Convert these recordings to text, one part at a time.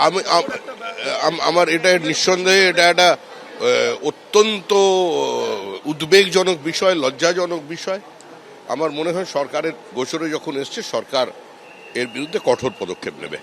আমি আমার এটা নিঃসন্দেহে এটা একটা অত্যন্ত উদ্বেগজনক বিষয়, লজ্জাজনক বিষয়। আমার মনে হয় সরকারের গোচরে যখন এসছে সরকার এর বিরুদ্ধে কঠোর পদক্ষেপ নেবে।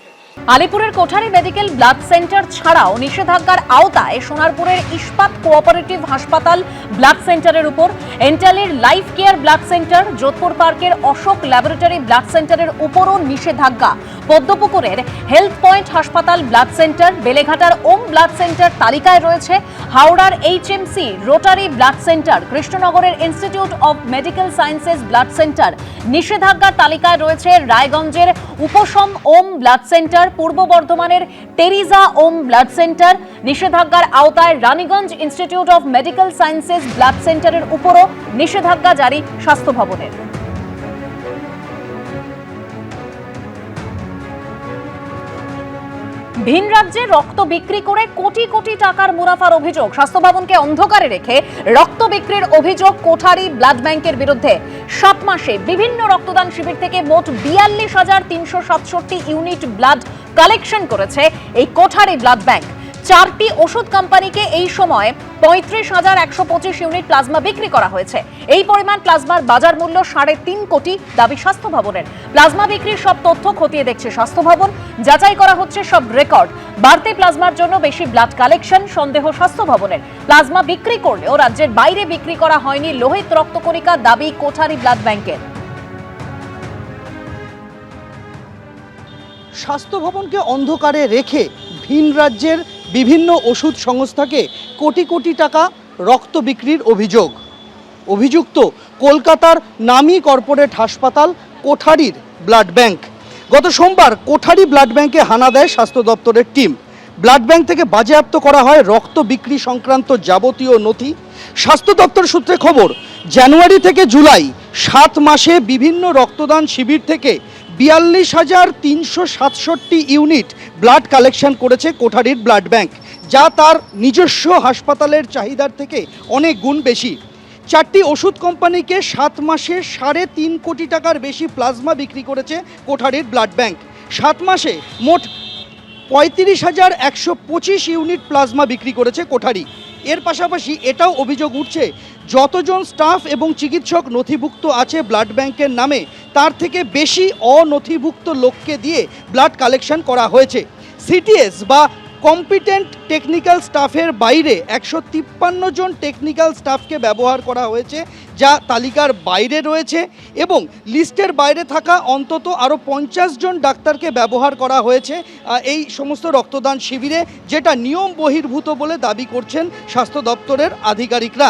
আলিপুরের কোঠারি মেডিকেল ব্লাড সেন্টার ছাড়াও নিষেধাজ্ঞার আওতায় সোনারপুরের ইস্পাত কোঅপারেটিভ হাসপাতাল ব্লাড সেন্টারের উপর, এন্টালির life care blood centre, Jodhpur পার্কের অশোক ল্যাবরেটরি ব্লাড সেন্টারের উপরও নিষেধাজ্ঞা। পদ্মপুকুরের হেলথ পয়েন্ট হাসপাতাল ব্লাড সেন্টার, বেলেঘাটার ওম ব্লাড সেন্টার তালিকায় রয়েছে। হাওড়ার এইচএমসি রোটারি ব্লাড সেন্টার, কৃষ্ণনগরের institute of medical sciences blood centre নিষেধাজ্ঞার তালিকায় রয়েছে। রায়গঞ্জের উপশম ওম ব্লাড সেন্টার, পূর্ব বর্ধমানের টেরিজা ওম ব্লাড সেন্টার নিষেধাজ্ঞার আওতায়। Raniganj institute of medical sciences blood সেন্টারের উপরও নিষেধাজ্ঞা জারি স্বাস্থ্য ভবনের। ভিন রাজ্যে রক্ত বিক্রি করে কোটি কোটি টাকার মুনাফার অভিযোগ। স্বাস্থ্য ভবনকে অন্ধকারে রেখে রক্ত বিক্রির অভিযোগ কোঠারি ব্লাড ব্যাংকের বিরুদ্ধে। 7 মাসে বিভিন্ন রক্তদান শিবির থেকে মোট 42,367 ইউনিট ব্লাড কালেকশন করেছে এই কোঠারি ব্লাড ব্যাংক। 4টি ওষুধ কোম্পানিকে এই সময় 35,125 ইউনিট প্লাজমা বিক্রি করা হয়েছে। এই পরিমাণ প্লাজমার বাজার মূল্য 3.5 কোটি, দাবি স্বাস্থ্য ভবনের। প্লাজমা বিক্রির সব তথ্য খতিয়ে দেখছে স্বাস্থ্য ভবন, যাচাই করা হচ্ছে সব রেকর্ড। বাড়তি প্লাজমার জন্য বেশি ব্লাড কালেকশন সন্দেহ স্বাস্থ্য ভবনের। প্লাজমা বিক্রি করলেও রাজ্যের বাইরে বিক্রি করা হয়নি লোহিত রক্তকণিকা, দাবি কোঠারি ব্লাড ব্যাংকের। স্বাস্থ্য ভবনকে অন্ধকারে রেখে ভিন রাজ্যের বিভিন্ন ওষুধ সংস্থাকে কোটি কোটি টাকা রক্ত বিক্রির অভিযোগ। অভিযুক্ত কলকাতার নামী কর্পোরেট হাসপাতাল কোঠারির ব্লাড ব্যাংক। গত সোমবার কোঠারি ব্লাড ব্যাংকে হানা দেয় স্বাস্থ্য দপ্তরের টিম। ব্লাড ব্যাংক থেকে বাজেয়াপ্ত করা হয় রক্ত বিক্রি সংক্রান্ত যাবতীয় নথি। স্বাস্থ্য দপ্তর সূত্রে খবর, জানুয়ারি থেকে জুলাই 7 মাসে বিভিন্ন রক্তদান শিবির থেকে 42,367 ইউনিট ব্লাড কালেকশন করেছে কোঠারির ব্লাড ব্যাংক, যা তার নিজস্ব হাসপাতালের চাহিদার থেকে অনেক গুণ বেশি। 4টি ওষুধ কোম্পানিকে 7 মাসে 3.5 কোটি টাকার বেশি প্লাজমা বিক্রি করেছে কোঠারির ব্লাড ব্যাংক। 7 মাসে মোট 35,125 ইউনিট প্লাজমা বিক্রি করেছে কোঠারি। এর পাশাপাশি এটাও অভিযোগ উঠছে, যতজন স্টাফ এবং চিকিৎসক নথিভুক্ত আছে ব্লাড ব্যাংকের নামে, তার থেকে বেশি অনথিভুক্ত লোককে দিয়ে ব্লাড কালেকশন করা হয়েছে। সিটিএস বা কম্পিটেন্ট টেকনিক্যাল স্টাফের বাইরে 153 জন টেকনিক্যাল স্টাফকে ব্যবহার করা হয়েছে, যা তালিকার বাইরে রয়েছে, এবং লিস্টের বাইরে থাকা অন্তত আরও 50 জন ডাক্তারকে ব্যবহার করা হয়েছে এই সমস্ত রক্তদান শিবিরে, যেটা নিয়ম বহির্ভূত বলে দাবি করছেন স্বাস্থ্য দপ্তরের আধিকারিকরা।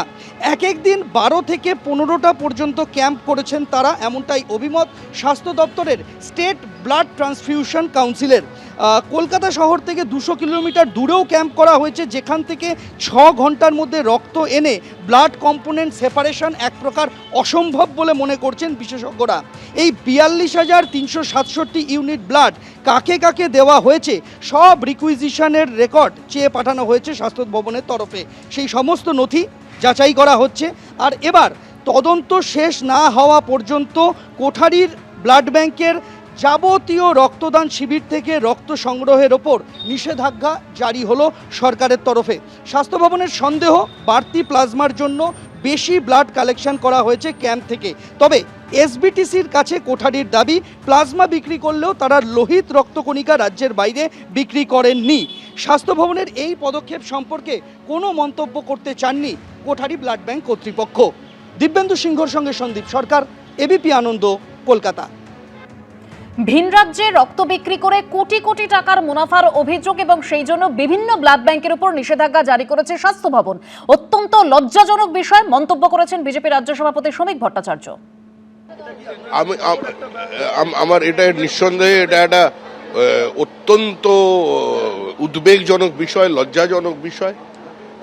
এক দিন 12 থেকে 15টা পর্যন্ত ক্যাম্প করেছেন তারা, এমনটাই অভিমত স্বাস্থ্য দপ্তরের স্টেট ব্লাড ট্রান্সফিউশন কাউন্সিলের। কলকাতা শহর থেকে 200 কিলোমিটার দূরেও ক্যাম্প করা হয়েছে, যেখান থেকে 6 ঘন্টার মধ্যে রক্ত এনে ব্লাড কম্পোনেন্ট সেপারেশন এক প্রকার অসম্ভব বলে মনে করছেন বিশেষজ্ঞরা। এই 42,367 ইউনিট ব্লাড কাকে কাকে দেওয়া হয়েছে, সব রিকুইজিশনের রেকর্ড চেয়ে পাঠানো হয়েছে স্বাস্থ্য ভবনের তরফে। সেই সমস্ত নথি যাচাই করা হচ্ছে। আর এবার তদন্ত শেষ না হওয়া পর্যন্ত কোঠারির ব্লাড ব্যাংকের যাবতীয় রক্তদান শিবির থেকে রক্ত সংগ্রহের ওপর নিষেধাজ্ঞা জারি হলো সরকারের তরফে। স্বাস্থ্য ভবনের সন্দেহ, বাড়তি প্লাজমার জন্য বেশি ব্লাড কালেকশন করা হয়েছে ক্যাম্প থেকে। তবে এসবিটিসির কাছে কোঠারির দাবি, প্লাজমা বিক্রি করলেও তারা লোহিত রক্তকণিকা রাজ্যের বাইরে বিক্রি করেননি। স্বাস্থ্য ভবনের এই পদক্ষেপ সম্পর্কে কোনো মন্তব্য করতে চাননি কোঠারি ব্লাড ব্যাংক কর্তৃপক্ষ। দিব্যেন্দু সিংহর সঙ্গে সন্দীপ সরকার, এবিপি আনন্দ, কলকাতা। ভিন রাজ্যে রক্ত বিক্রি করে কোটি কোটি টাকার মুনাফার অভিযোগ এবং সেই জন্য বিভিন্ন ব্লাড ব্যাংকের উপর নিষেধাজ্ঞা জারি করেছে স্বাস্থ্য ভবন। অত্যন্ত লজ্জাজনক বিষয় মন্তব্য করেছেন বিজেপি রাজ্য সভাপতি শ্রমিক ভট্টাচার্য। আমার এটা নিঃসন্দেহে এটা একটা অত্যন্ত উদ্বেগজনক বিষয়, লজ্জাজনক বিষয়।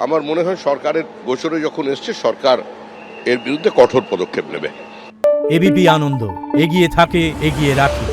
আমার মনে হয় সরকারের গোচরে যখন এসছে সরকার এর বিরুদ্ধে কঠোর পদক্ষেপ নেবে। এবিপি আনন্দ, এগিয়ে থাকে, এগিয়ে রাখে।